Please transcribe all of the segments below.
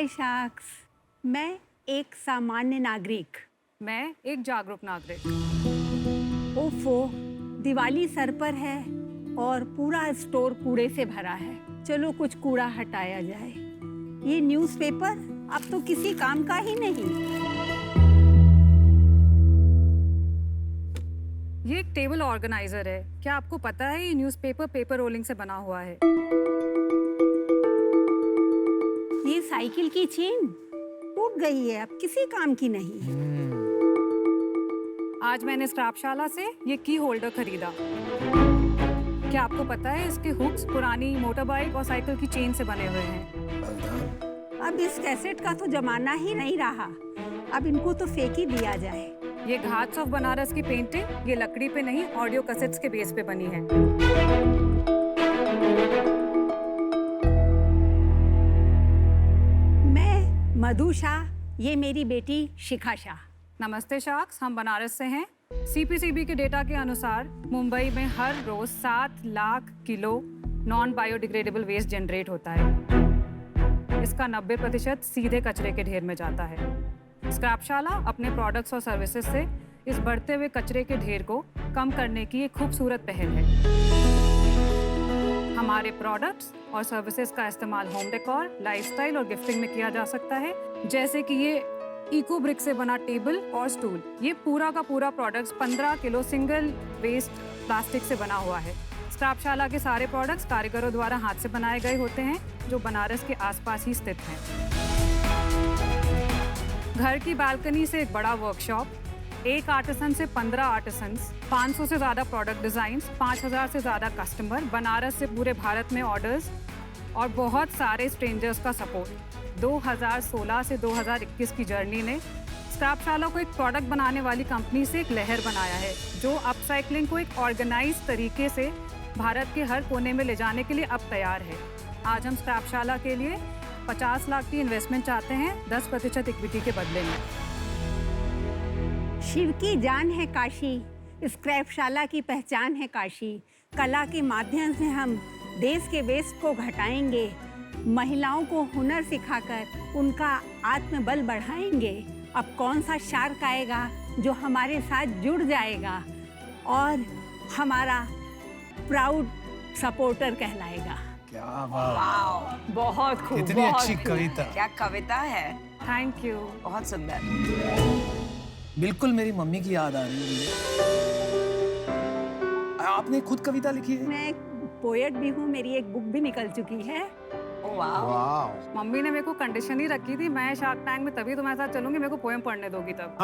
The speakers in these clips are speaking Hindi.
हाय शाक्स, मैं एक सामान्य नागरिक। मैं एक जागरूक नागरिक। ओफो, दिवाली सर पर है और पूरा स्टोर कूड़े से भरा है। चलो कुछ कूड़ा हटाया जाए। ये न्यूज़पेपर अब तो किसी काम का ही नहीं। ये एक टेबल ऑर्गेनाइजर है। क्या आपको पता है ये न्यूज़पेपर पेपर रोलिंग से बना हुआ है? ये साइकिल की चेन टूट गई है, अब किसी काम की नहीं। आज मैंने स्क्रैपशाला से ये की होल्डर खरीदा। क्या आपको पता है इसके हुक्स पुरानी मोटर बाइक और साइकिल की चेन से बने हुए हैं। अब इस कैसेट का तो जमाना ही नहीं रहा, अब इनको तो फेंक ही दिया जाए। ये घाट्स ऑफ बनारस की पेंटिंग ये लकड़ी पे नहीं ऑडियो कैसेट्स के बेस पे बनी है। मैं मधु शाह, ये मेरी बेटी शिखा शाह। नमस्ते शाक्स, हम बनारस से हैं। CPCB के डेटा के अनुसार मुंबई में हर रोज 7 lakh kilo non biodegradable waste generate होता है। इसका 90% सीधे कचरे के ढेर में जाता है। स्क्रैपशाला अपने प्रोडक्ट्स और सर्विसेज से इस बढ़ते हुए कचरे के ढेर को कम करने की एक खूबसूरत पहल है। हमारे प्रोडक्ट्स और सर्विसेज का इस्तेमाल होम डेकोर, लाइफस्टाइल और गिफ्टिंग में किया जा सकता है, जैसे कि ये इको ब्रिक से बना टेबल और स्टूल। ये पूरा का पूरा products 15 kilo single waste plastic से बना हुआ है। स्क्रैपशाला के सारे प्रोडक्ट्स कारीगरों द्वारा हाथ से बनाए गए होते हैं, जो बनारस के आसपास ही स्थित हैं। घर की बालकनी से एक बड़ा वर्कशॉप, एक आर्टिसन से 15 आर्टिसंस, 500 से ज़्यादा प्रोडक्ट डिज़ाइंस, 5000 से ज़्यादा कस्टमर, बनारस से पूरे भारत में ऑर्डर्स और बहुत सारे स्ट्रेंजर्स का सपोर्ट। 2016 से 2021 की जर्नी ने स्क्रैपशाला को एक प्रोडक्ट बनाने वाली कंपनी से एक लहर बनाया है, जो अपसाइक्लिंग को एक ऑर्गेनाइज तरीके से भारत के हर कोने में ले जाने के लिए अब तैयार है। आज हम स्क्रैपशाला के लिए 50 लाख की इन्वेस्टमेंट चाहते हैं 10% इक्विटी के बदले में। शिव की जान है काशी, स्क्रैपशाला की पहचान है काशी। कला के माध्यम से हम देश के वेस्ट को घटाएंगे, महिलाओं को हुनर सिखाकर उनका आत्मबल बढ़ाएंगे। अब कौन सा शार्क आएगा जो हमारे साथ जुड़ जाएगा और हमारा प्राउड सपोर्टर कहलाएगा। क्या वाह, बहुत खूब, इतनी बहुत अच्छी खूब। कविता। क्या कविता है, थैंक यू। बहुत सुंदर। बिल्कुल मेरी मम्मी की याद आ रही है मुझे। आपने खुद कविता लिखी है? मैं पोएट भी हूँ, मेरी एक बुक भी निकल चुकी है। ओह वाह, वाह। मम्मी ने मेरे को कंडीशन ही रखी थी, मैं शार्क टैंक में तभी तुम्हारे साथ चलूंगी, मेरे को पोएम पढ़ने दोगी तब।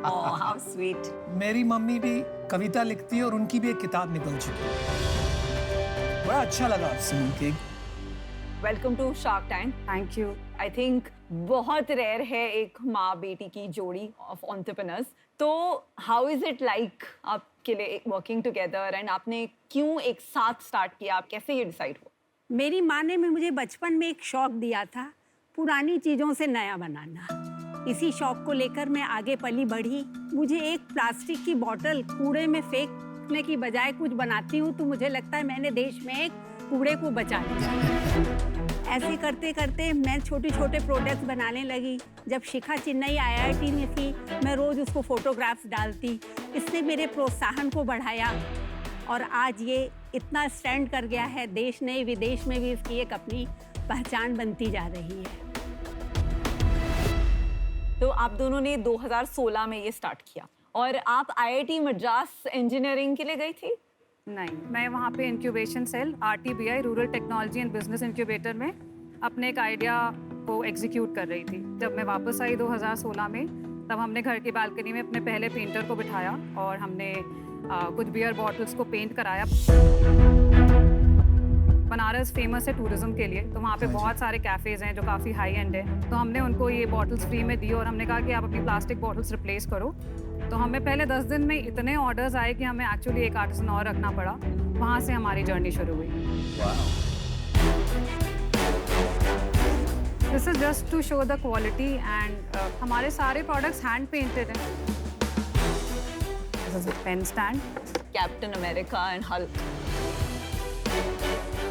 Oh how sweet. मेरी मम्मी भी कविता लिखती है और उनकी भी एक किताब निकल चुकी है। बड़ा अच्छा लगा सुन के। Welcome to Shark Tank. Thank you. I think बहुत रेयर है एक माँ बेटी की जोड़ी ऑफ एंटरप्रेन्योर्स। तो हाउ इज इट लाइक आपके लिए वर्किंग टुगेदर, एंड आपने क्यों एक साथ स्टार्ट किया, आप कैसे ये डिसाइड हुआ? मेरी माँ ने मुझे बचपन में एक शौक दिया था, पुरानी चीज़ों से नया बनाना। इसी शौक को लेकर मैं आगे पली बढ़ी। मुझे एक प्लास्टिक की बोतल कूड़े में फेंकने की बजाय कुछ बनाती हूँ तो मुझे लगता है मैंने देश में एक कूड़े को बचा लिया। ऐसे करते करते मैं छोटे छोटे प्रोडक्ट्स बनाने लगी। जब शिखा चेन्नई IIT में थी, मैं रोज़ उसको फोटोग्राफ्स डालती। इसने मेरे प्रोत्साहन को बढ़ाया और आज ये इतना स्टैंड कर गया है, देश नहीं विदेश में भी इसकी एक अपनी पहचान बनती जा रही है। तो आप दोनों ने 2016 में ये स्टार्ट किया और आप IIT मद्रास इंजीनियरिंग के लिए गई थी? नहीं, मैं वहाँ पे incubation cell RTBI rural technology and business incubator में अपने एक आइडिया को एग्जीक्यूट कर रही थी। जब मैं वापस आई 2016 में, तब हमने घर की बालकनी में अपने पहले पेंटर को बिठाया और हमने कुछ बियर बॉटल्स को पेंट कराया। बनारस फेमस है टूरिज्म के लिए, तो वहाँ पे बहुत सारे कैफ़ेज़ हैं जो काफ़ी हाई एंड है। तो हमने उनको ये बॉटल्स फ्री में दी और हमने कहा कि आप अपनी प्लास्टिक बॉटल्स रिप्लेस करो। तो हमें पहले 10 दिन में इतने ऑर्डर्स आए कि हमें एक्चुअली एक आर्टिसन और रखना पड़ा। वहाँ से हमारी जर्नी शुरू हुई। This is just to show the quality and हमारे सारे प्रोडक्ट्स हैंड पेंटेड हैं। This is a pen stand, Captain America and Hulk.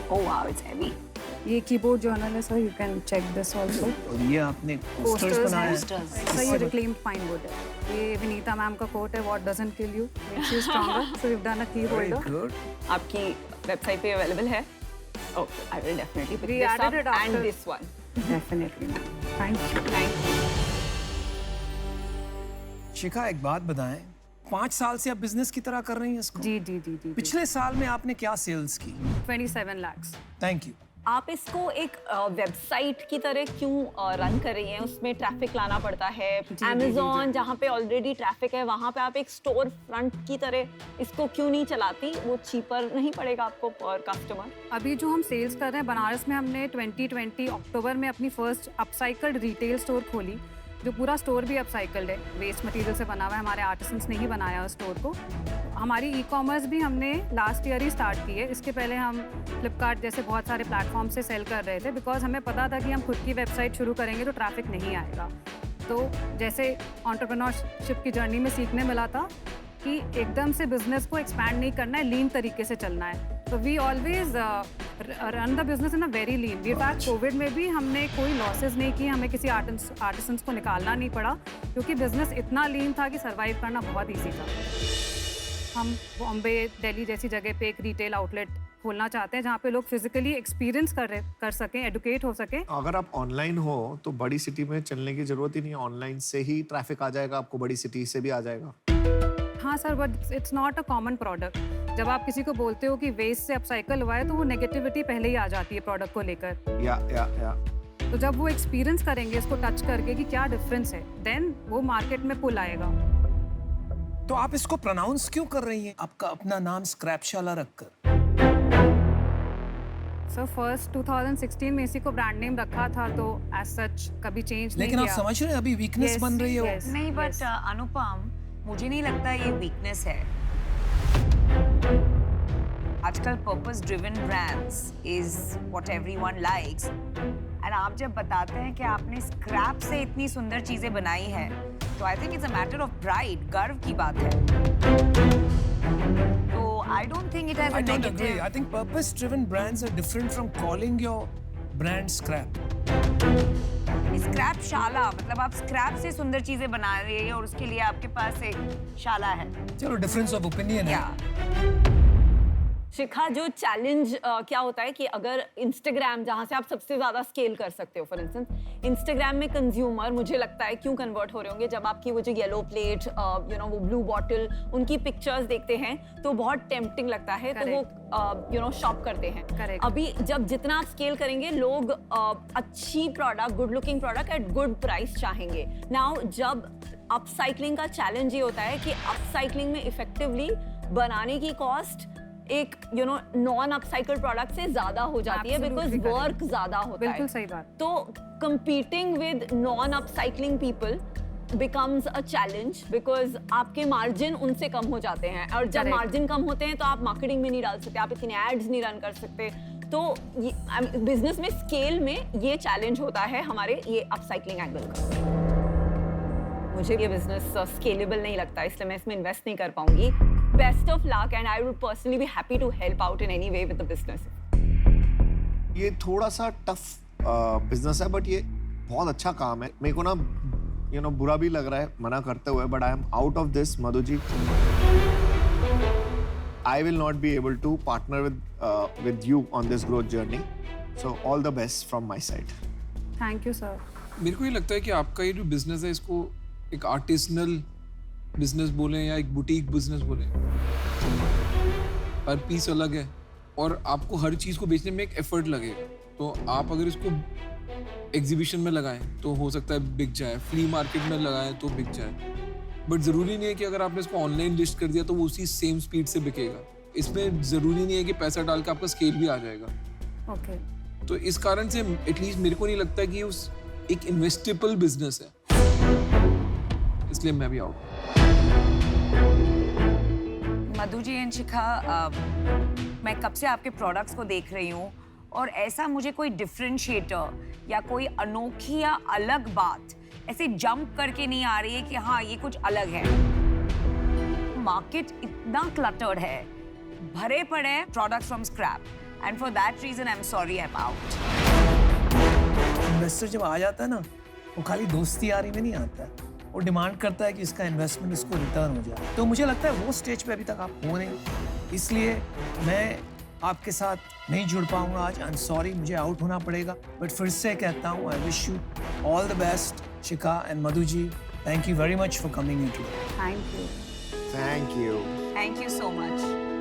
Oh wow, it's heavy. ये कीबोर्ड जर्नल है sir, you can check this also. और ये आपने पोस्टर्स बनाए हैं। सर ये रिक्लेम्ड पाइन वुड है, ये विनीता मैम का कोट है, what doesn't kill you makes you stronger. So we have done a key Very holder. good. आपकी वेबसाइट पे अवेलेबल है? Okay, I will definitely pick We this added up it after. And this one. Definitely, thank you. Shikha, एक बात बताएं, 5 साल से आप बिजनेस की तरह कर रही हैं इसको? जी जी जी जी। पिछले साल में आपने क्या सेल्स की? 27 lakhs। Thank you. आप इसको एक वेबसाइट की तरह क्यों रन कर रही हैं? उसमें ट्रैफिक लाना पड़ता है। जी, Amazon जहाँ पे ऑलरेडी ट्रैफिक है वहाँ पे आप एक स्टोर फ्रंट की तरह इसको क्यों नहीं चलाती? वो चीपर नहीं पड़ेगा आपको पर कस्टमर? अभी जो हम सेल्स कर रहे हैं बनारस में, हमने 2020 अक्टूबर में अपनी फर्स्ट अपसाइकल्ड रिटेल स्टोर खोली, जो पूरा स्टोर भी अपसाइकल्ड है, वेस्ट मटेरियल से बना हुआ है, हमारे आर्टिसंस ने ही बनाया उस स्टोर को। हमारी ई कॉमर्स भी हमने लास्ट ईयर ही स्टार्ट की है। इसके पहले हम फ्लिपकार्ट जैसे बहुत सारे प्लेटफॉर्म से सेल कर रहे थे, बिकॉज हमें पता था कि हम खुद की वेबसाइट शुरू करेंगे तो ट्रैफिक नहीं आएगा। तो जैसे एंटरप्रेन्योरशिप की जर्नी में सीखने मिला था कि एकदम से बिजनेस को एक्सपैंड नहीं करना है, लीन तरीके से चलना है। तो we always run the business in a very lean. We fact covid में भी हमने कोई लॉसेस नहीं किए, हमें किसी आर्टिसंस को निकालना नहीं पड़ा, क्योंकि बिजनेस इतना लीन था कि सर्वाइव करना बहुत ईजी था। हम बॉम्बे, दिल्ली जैसी जगह पे एक रिटेल आउटलेट खोलना चाहते हैं जहाँ पे लोग फिजिकली एक्सपीरियंस कर सकें, एडुकेट हो सकें। अगर आप ऑनलाइन हो तो बड़ी सिटी में चलने की जरूरत ही नहीं है, ऑनलाइन से ही ट्रैफिक आ जाएगा, आपको बड़ी सिटी से भी आ जाएगा। हाँ sir, but it's not a common product. जब आप किसी को बोलते हो कि वेस्ट से अपसाइकल हुआ है तो वो नेगेटिविटी पहले ही आ जाती है प्रोडक्ट को लेकर। या तो जब वो एक्सपीरियंस करेंगे इसको टच करके कि क्या डिफरेंस है, देन वो मार्केट में पुल आएगा। तो आप इसको प्रोनाउंस क्यों कर रही हैं, आपका अपना नाम स्क्रैपशाला रखकर? सर फर्स्ट 2016 में इसी को ब्रांड नेम रखा था, तो एज सच कभी चेंज नहीं लेकिन आप किया। समझ रहे हैं अभी वीकनेस बन रही है वो। yes, नहीं, बट yes. अनुपम, मुझे नहीं लगता ये वीकनेस है। आजकल purpose driven brands is what everyone likes, and आप जब बताते हैं कि आपने स्क्रैप से इतनी सुंदर चीजें बनाई है, तो I think it's a matter of pride, गर्व की बात है। तो I don't think it has a I don't agree. Negative. I think purpose-driven brands are different from calling your brand scrap. Scrap शाला मतलब आप स्क्रैप से सुंदर चीजें बना रही है और उसके लिए आपके पास एक शाला है। चलो, difference of opinion है। या शिखा, जो चैलेंज क्या होता है कि अगर इंस्टाग्राम जहाँ से आप सबसे ज़्यादा स्केल कर सकते हो, फॉर इंस्टेंस इंस्टाग्राम में कंज्यूमर मुझे लगता है क्यों कन्वर्ट हो रहे होंगे जब आपकी वो जो येलो प्लेट वो ब्लू बॉटल उनकी पिक्चर्स देखते हैं तो बहुत टेम्पटिंग लगता है। तो वो शॉप करते हैं। Correct. अभी जब जितना आप स्केल करेंगे लोग अच्छी product, good looking product at good price चाहेंगे। नाउ जब अपसाइक्लिंग का चैलेंज ये होता है कि अपसाइक्लिंग में इफेक्टिवली बनाने की कॉस्ट एक नॉन अपसाइकल प्रोडक्ट से ज्यादा हो जाती है, बिकॉज Absolutely correct. वर्क ज्यादा होता है। बिल्कुल सही बात। तो competing with non upcycling people becomes a challenge because आपके मार्जिन उनसे कम हो जाते हैं, और जब Correct. मार्जिन कम होते हैं तो आप मार्केटिंग में नहीं डाल सकते, आप इतने एड्स नहीं रन कर सकते। तो बिजनेस में स्केल में ये चैलेंज होता है हमारे ये अपसाइक्लिंग एंगल का। मुझे ये बिजनेस स्केलेबल नहीं लगता, इसलिए मैं इसमें इन्वेस्ट नहीं कर पाऊंगी। Best of luck, and I would personally be happy to help out in any way with the business. ये थोड़ा सा टफ बिजनेस है, बट ये बहुत अच्छा काम है। मेरे को ना बुरा भी लग रहा है मना करते हुए, but I am out of this. Madhu ji, I will not be able to partner with you on this growth journey, so all the best from my side. Thank you sir. मेरे को ये लगता है कि आपका ये जो बिजनेस है इसको एक आर्टिसनल बिजनेस बोलें या एक बुटीक बिजनेस बोलें, हर पीस अलग है और आपको हर चीज़ को बेचने में एक एफर्ट लगेगा। तो आप अगर इसको एग्जीबिशन में लगाएं तो हो सकता है बिक जाए, फ्ली मार्केट में लगाएं तो बिक जाए, बट ज़रूरी नहीं है कि अगर आपने इसको ऑनलाइन लिस्ट कर दिया तो वो उसी सेम स्पीड से बिकेगा। इसमें ज़रूरी नहीं है कि पैसा डाल के आपका स्केल भी आ जाएगा। ओके। तो इस कारण से एटलीस्ट मेरे को नहीं लगता कि उस एक इन्वेस्टेबल बिजनेस है, इसलिए मैं भी आउट। मधु जी एंड शिखा, मैं कब से आपके प्रोडक्ट्स को देख रही हूँ और ऐसा मुझे कोई डिफरेंशिएटर या कोई अनोखी या अलग बात ऐसे जंप करके नहीं आ रही है कि हाँ ये कुछ अलग है। मार्केट इतना क्लटर्ड है, भरे पड़े हैं products from scrap, and for that reason I am sorry I am out. Investor जब आ जाता है ना, वो खाली दोस्ती यारी में नहीं आता है, वो डिमांड करता है कि इसका इन्वेस्टमेंट इसको रिटर्न हो जाए। तो मुझे लगता है वो स्टेज पे अभी तक आप हो नहीं, इसलिए मैं आपके साथ नहीं जुड़ पाऊंगा आज। आई एम सॉरी, मुझे आउट होना पड़ेगा, बट फिर से कहता हूँ I wish you all the best Shikha and Madhu ji. Thank you very much for coming in today. Thank you. Thank you. Thank you so much.